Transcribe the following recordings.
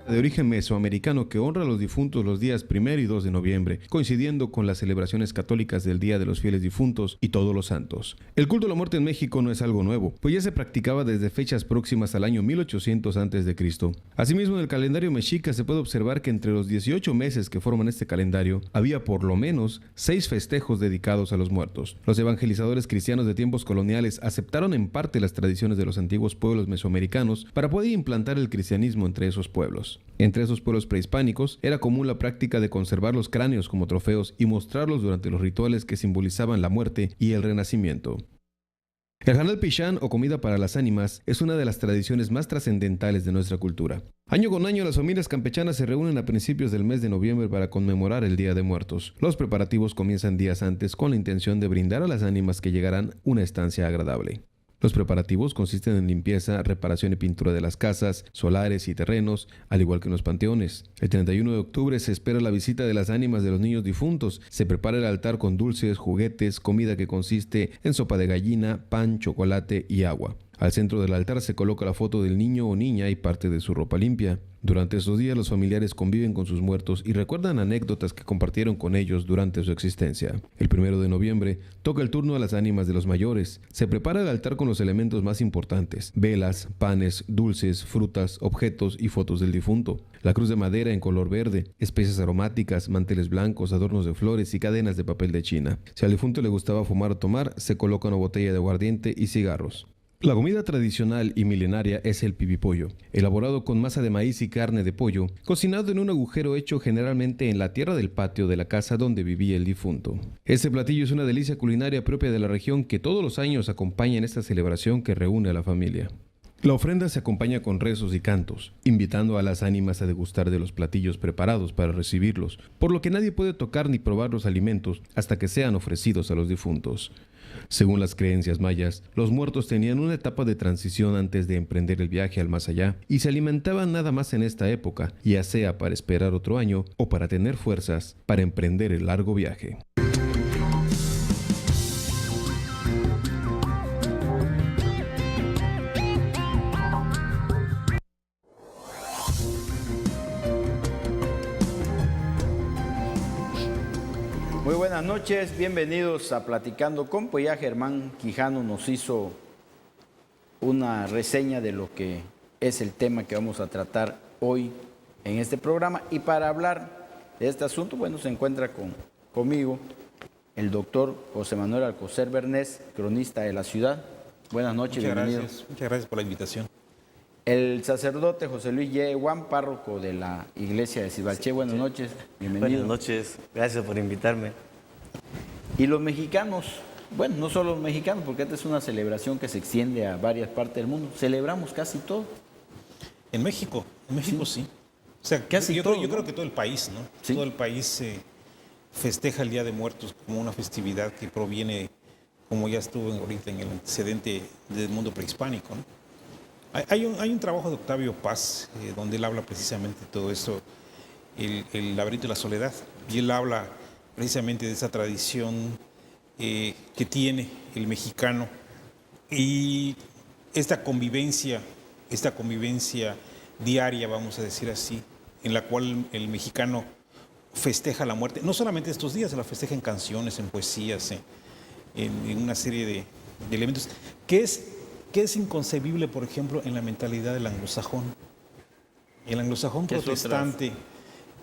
de origen mesoamericano que honra a los difuntos los días 1 y 2 de noviembre, coincidiendo con las celebraciones católicas del Día de los Fieles Difuntos y Todos los Santos. El culto a la muerte en México no es algo nuevo, pues ya se practicaba desde fechas próximas al año 1800 a.C. Asimismo, en el calendario mexica se puede observar que entre los 18 meses que forman este calendario, había por lo menos 6 festejos dedicados a los muertos. Los evangelizadores cristianos de tiempos coloniales aceptaron en parte las tradiciones de los antiguos pueblos mesoamericanos para poder implantar el cristianismo entre esos pueblos. Entre esos pueblos prehispánicos era común la práctica de conservar los cráneos como trofeos y mostrarlos durante los rituales que simbolizaban la muerte y el renacimiento. El Hanal Pichán o comida para las ánimas es una de las tradiciones más trascendentales de nuestra cultura. Año con año las familias campechanas se reúnen a principios del mes de noviembre para conmemorar el Día de Muertos. Los preparativos comienzan días antes con la intención de brindar a las ánimas que llegarán una estancia agradable. Los preparativos consisten en limpieza, reparación y pintura de las casas, solares y terrenos, al igual que en los panteones. El 31 de octubre se espera la visita de las ánimas de los niños difuntos. Se prepara el altar con dulces, juguetes, comida que consiste en sopa de gallina, pan, chocolate y agua. Al centro del altar se coloca la foto del niño o niña y parte de su ropa limpia. Durante esos días los familiares conviven con sus muertos y recuerdan anécdotas que compartieron con ellos durante su existencia. El 1 de noviembre toca el turno a las ánimas de los mayores. Se prepara el altar con los elementos más importantes: velas, panes, dulces, frutas, objetos y fotos del difunto. La cruz de madera en color verde, especias aromáticas, manteles blancos, adornos de flores y cadenas de papel de China. Si al difunto le gustaba fumar o tomar, se coloca una botella de aguardiente y cigarros. La comida tradicional y milenaria es el pibipollo, elaborado con masa de maíz y carne de pollo, cocinado en un agujero hecho generalmente en la tierra del patio de la casa donde vivía el difunto. Este platillo es una delicia culinaria propia de la región que todos los años acompaña en esta celebración que reúne a la familia. La ofrenda se acompaña con rezos y cantos, invitando a las ánimas a degustar de los platillos preparados para recibirlos, por lo que nadie puede tocar ni probar los alimentos hasta que sean ofrecidos a los difuntos. Según las creencias mayas, los muertos tenían una etapa de transición antes de emprender el viaje al más allá y se alimentaban nada más en esta época, ya sea para esperar otro año o para tener fuerzas para emprender el largo viaje. Muy buenas noches, bienvenidos a Platicando con. Pues ya Germán Quijano nos hizo una reseña de lo que es el tema que vamos a tratar hoy en este programa. Y para hablar de este asunto, bueno, se encuentra conmigo el doctor José Manuel Alcocer Bernés, cronista de la ciudad. Buenas noches, bienvenido. Muchas gracias por la invitación. El sacerdote José Luis Yeguán, párroco de la iglesia de Cibalché. Buenas noches, bienvenido. Buenas noches, gracias por invitarme. Y los mexicanos, bueno, no solo los mexicanos, porque esta es una celebración que se extiende a varias partes del mundo. Celebramos casi todo. En México sí. O sea, Casi yo todo, creo que todo el país, ¿no? Sí. Todo el país festeja el Día de Muertos como una festividad que proviene, como ya estuvo ahorita en el antecedente del mundo prehispánico, ¿no? Hay un trabajo de Octavio Paz, donde él habla precisamente de todo esto, el laberinto de la soledad, y él habla precisamente de esa tradición que tiene el mexicano y esta convivencia diaria, vamos a decir así, en la cual el mexicano festeja la muerte, no solamente estos días, se la festeja en canciones, en poesías, en una serie de elementos, que es inconcebible, por ejemplo, en la mentalidad del anglosajón. El anglosajón protestante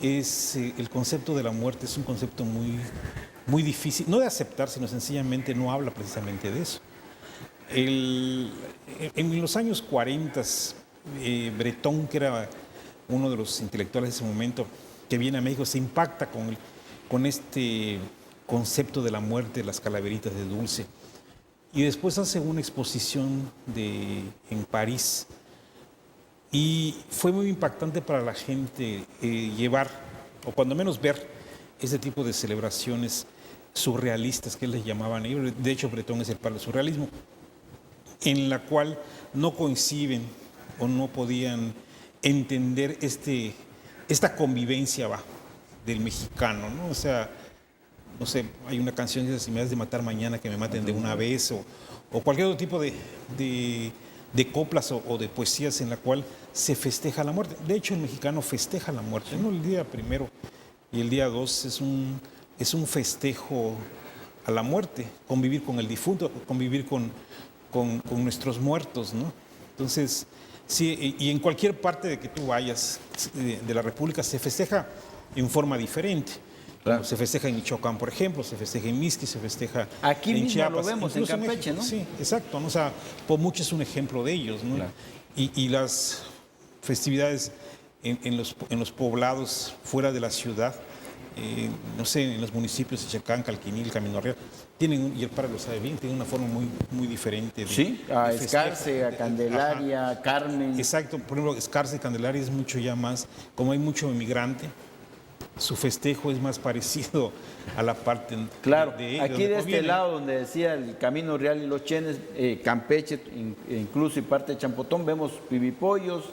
es el concepto de la muerte es un concepto muy difícil, no de aceptar, sino sencillamente no habla precisamente de eso. En los años 40, Bretón, que era uno de los intelectuales de ese momento, que viene a México, se impacta con este concepto de la muerte, las calaveritas de dulce. Y después hace una exposición en París. Y fue muy impactante para la gente llevar, o cuando menos ver, ese tipo de celebraciones surrealistas que les llamaban ellos. De hecho, Bretón es el padre del surrealismo, en la cual no coinciden o no podían entender esta convivencia del mexicano, ¿no? O sea, no sé, hay una canción que dice: si me has de matar mañana, que me maten de una vez, o cualquier otro tipo de de coplas o de poesías en la cual se festeja la muerte. De hecho, el mexicano festeja la muerte, ¿no? El día 1 y el día 2 es un festejo a la muerte, convivir con el difunto, convivir con nuestros muertos, ¿no? Entonces, sí, y en cualquier parte de que tú vayas de la República se festeja en forma diferente. Claro. Se festeja en Michoacán, por ejemplo, se festeja en Mixqui, se festeja aquí en mismo Chiapas. Lo vemos en Campeche, ¿no? Sí, exacto, ¿no? O sea, Pomuche es un ejemplo de ellos, ¿no? Claro. Y las festividades en los poblados fuera de la ciudad, no sé, en los municipios de Chacán, Calquinil, Camino Real, tienen, y el padre lo sabe bien, tienen una forma muy diferente. Sí, a Escarce, a Candelaria, a Carmen. Exacto, por ejemplo, Escarce y Candelaria es mucho ya más, como hay mucho inmigrante, su festejo es más parecido a la parte claro, de aquí de este lado donde decía el Camino Real y los Chenes, Campeche, incluso y parte de Champotón, vemos pibipollos,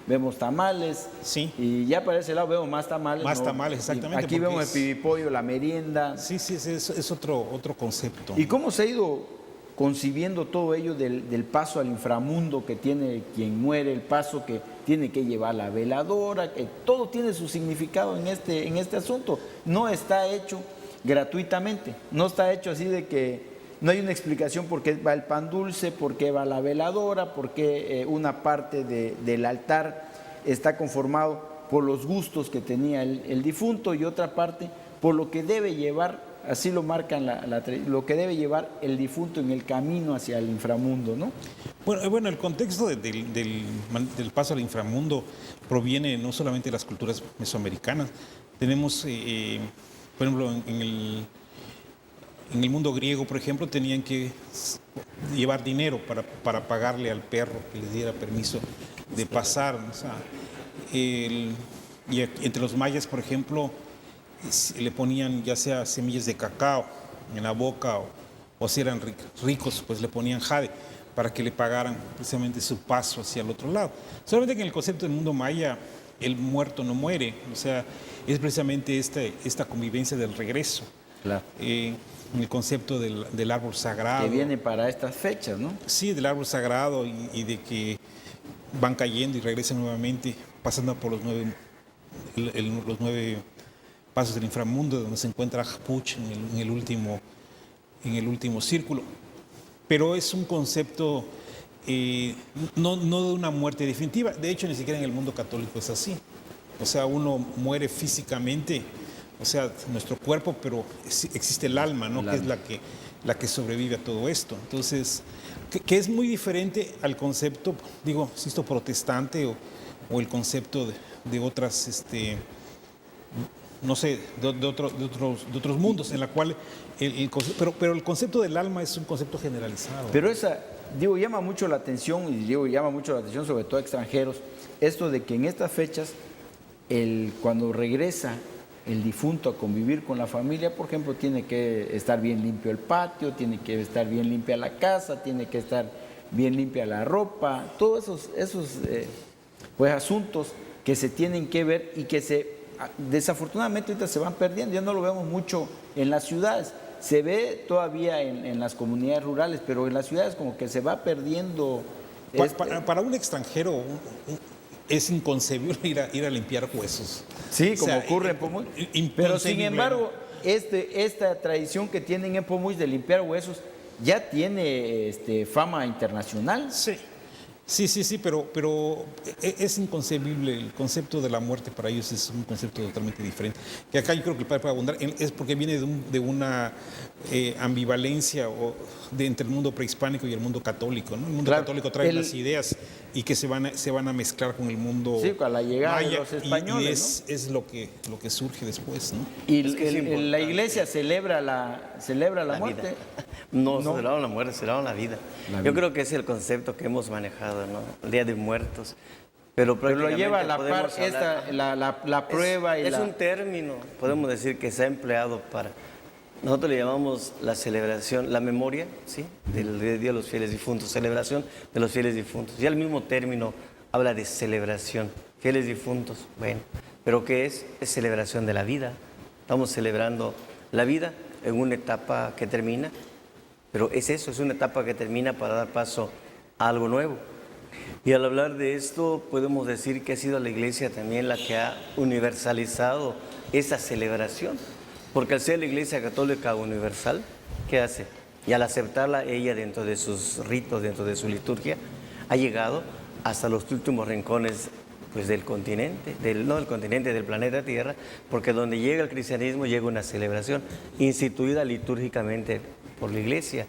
vemos tamales, sí. Y ya para ese lado vemos más tamales. Más tamales, exactamente. Aquí vemos el pibipollo, la merienda. Sí, es otro concepto. ¿Y cómo se ha ido concibiendo todo ello del paso al inframundo que tiene quien muere, el paso que tiene que llevar la veladora, que todo tiene su significado en este asunto? No está hecho gratuitamente, no está hecho así de que no hay una explicación por qué va el pan dulce, por qué va la veladora, por qué una parte del altar está conformado por los gustos que tenía el difunto y otra parte por lo que debe llevar, así lo marcan lo que debe llevar el difunto en el camino hacia el inframundo, ¿no? Bueno, el contexto del paso al inframundo proviene no solamente de las culturas mesoamericanas. Tenemos, por ejemplo, en el mundo griego, por ejemplo, tenían que llevar dinero para pagarle al perro que les diera permiso de pasar. O sea, y entre los mayas, por ejemplo, le ponían ya sea semillas de cacao en la boca o si eran ricos, pues le ponían jade para que le pagaran precisamente su paso hacia el otro lado. Solamente que en el concepto del mundo maya, el muerto no muere, o sea, es precisamente esta convivencia del regreso. Claro. En el concepto del árbol sagrado. Que viene para estas fechas, ¿no? Sí, del árbol sagrado y de que van cayendo y regresan nuevamente, pasando por los nueve pasos del inframundo, donde se encuentra Ajpuch en el último círculo. Pero es un concepto no de una muerte definitiva. De hecho, ni siquiera en el mundo católico es así. O sea, uno muere físicamente, o sea, nuestro cuerpo, pero existe el alma, ¿no? Que es la que sobrevive a todo esto. Entonces, que es muy diferente al concepto, digo, insisto, protestante o el concepto de otras, no sé, de otros mundos, en la cual pero el concepto del alma es un concepto generalizado. Pero llama mucho la atención, llama mucho la atención sobre todo a extranjeros, esto de que en estas fechas, cuando regresa el difunto a convivir con la familia, por ejemplo, tiene que estar bien limpio el patio, tiene que estar bien limpia la casa, tiene que estar bien limpia la ropa, todos esos pues asuntos que se tienen que ver y que desafortunadamente ahorita se van perdiendo. Ya no lo vemos mucho en las ciudades, se ve todavía en las comunidades rurales, pero en las ciudades como que se va perdiendo. Para un extranjero es inconcebible ir a limpiar huesos. Sí, como ocurre en Pomuy. Pero sin embargo, esta tradición que tienen en Pomuy de limpiar huesos ya tiene fama internacional. Sí, pero es inconcebible. El concepto de la muerte para ellos es un concepto totalmente diferente. Que acá yo creo que el padre puede abundar, es porque viene de una ambivalencia entre el mundo prehispánico y el mundo católico, ¿no? El mundo católico trae las ideas y que se van a mezclar con el mundo con la llegada maya, de los españoles, y es lo que surge después, ¿no? Y la iglesia celebra la muerte. No, celebraron la muerte, celebraron la vida. Yo creo que es el concepto que hemos manejado, ¿no? El Día de Muertos. Pero lo lleva a la par la prueba. Es un término, podemos decir, que se ha empleado para... Nosotros le llamamos la celebración, la memoria, ¿sí? Del Día de los Fieles Difuntos, celebración de los fieles difuntos. Ya el mismo término habla de celebración, fieles difuntos, bueno. ¿Pero qué es? Es celebración de la vida. Estamos celebrando la vida en una etapa que termina, pero es eso, es una etapa que termina para dar paso a algo nuevo. Y al hablar de esto, podemos decir que ha sido la Iglesia también la que ha universalizado esa celebración. Porque al ser la Iglesia Católica universal, ¿qué hace? Y al aceptarla ella dentro de sus ritos, dentro de su liturgia, ha llegado hasta los últimos rincones pues, del continente, no del continente, del planeta Tierra, porque donde llega el cristianismo llega una celebración instituida litúrgicamente por la Iglesia.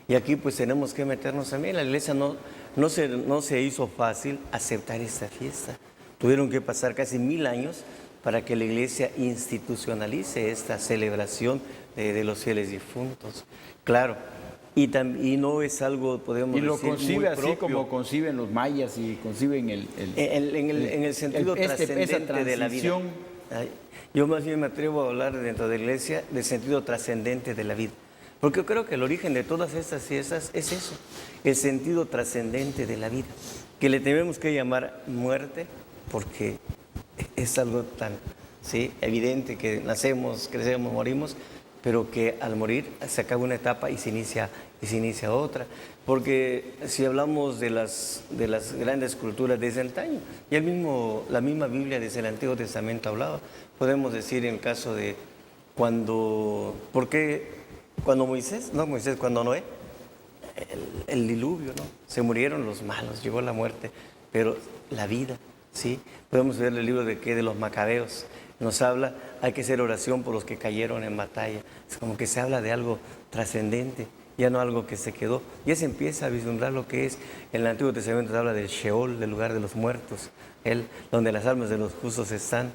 Y aquí pues tenemos que meternos también. La Iglesia no se hizo fácil aceptar esta fiesta. Tuvieron que pasar casi 1000 años para que la Iglesia institucionalice esta celebración de los fieles difuntos. Claro, y no es algo, podemos decir, y lo concibe así propio, como conciben los mayas y conciben en el sentido trascendente de la vida. Yo más bien me atrevo a hablar dentro de la Iglesia del sentido trascendente de la vida. Porque yo creo que el origen de todas estas fiestas es eso, el sentido trascendente de la vida, que le tenemos que llamar muerte, porque es algo tan evidente que nacemos, crecemos, morimos, pero que al morir se acaba una etapa y se inicia otra. Porque si hablamos de las grandes culturas desde antaño, y la misma Biblia desde el Antiguo Testamento hablaba, podemos decir en el caso de cuando Noé, el diluvio, ¿no? Se murieron los malos, llegó la muerte, pero la vida, ¿sí? Podemos ver el libro de los Macabeos, nos habla, hay que hacer oración por los que cayeron en batalla. Es como que se habla de algo trascendente, ya no algo que se quedó. Ya se empieza a vislumbrar lo que es. En el Antiguo Testamento se habla del Sheol, del lugar de los muertos, donde las almas de los justos están.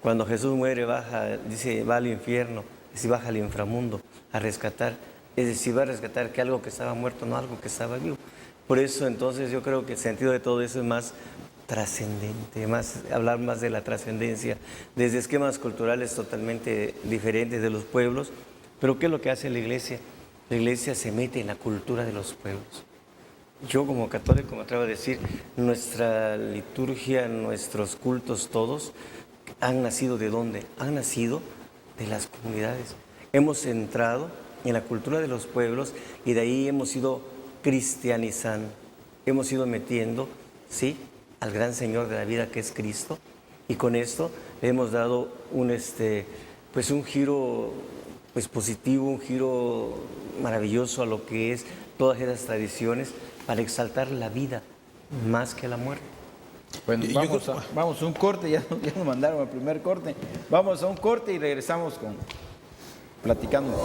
Cuando Jesús muere, dice, va al infierno, es decir, baja al inframundo a rescatar. Es decir, va a rescatar que algo que estaba muerto, no algo que estaba vivo. Por eso, entonces, yo creo que el sentido de todo eso es más trascendente, hablar más de la trascendencia, desde esquemas culturales totalmente diferentes de los pueblos. Pero ¿qué es lo que hace la Iglesia? La Iglesia se mete en la cultura de los pueblos. Yo como católico me atrevo a decir, nuestra liturgia, nuestros cultos todos, ¿han nacido de dónde? Han nacido de las comunidades. Hemos entrado en la cultura de los pueblos y de ahí hemos ido cristianizando, hemos ido metiendo, ¿sí?, al gran Señor de la vida que es Cristo, y con esto le hemos dado un giro positivo, un giro maravilloso a lo que es todas esas tradiciones para exaltar la vida más que la muerte. Bueno, vamos a un corte, ya nos mandaron el primer corte. Vamos a un corte y regresamos platicando.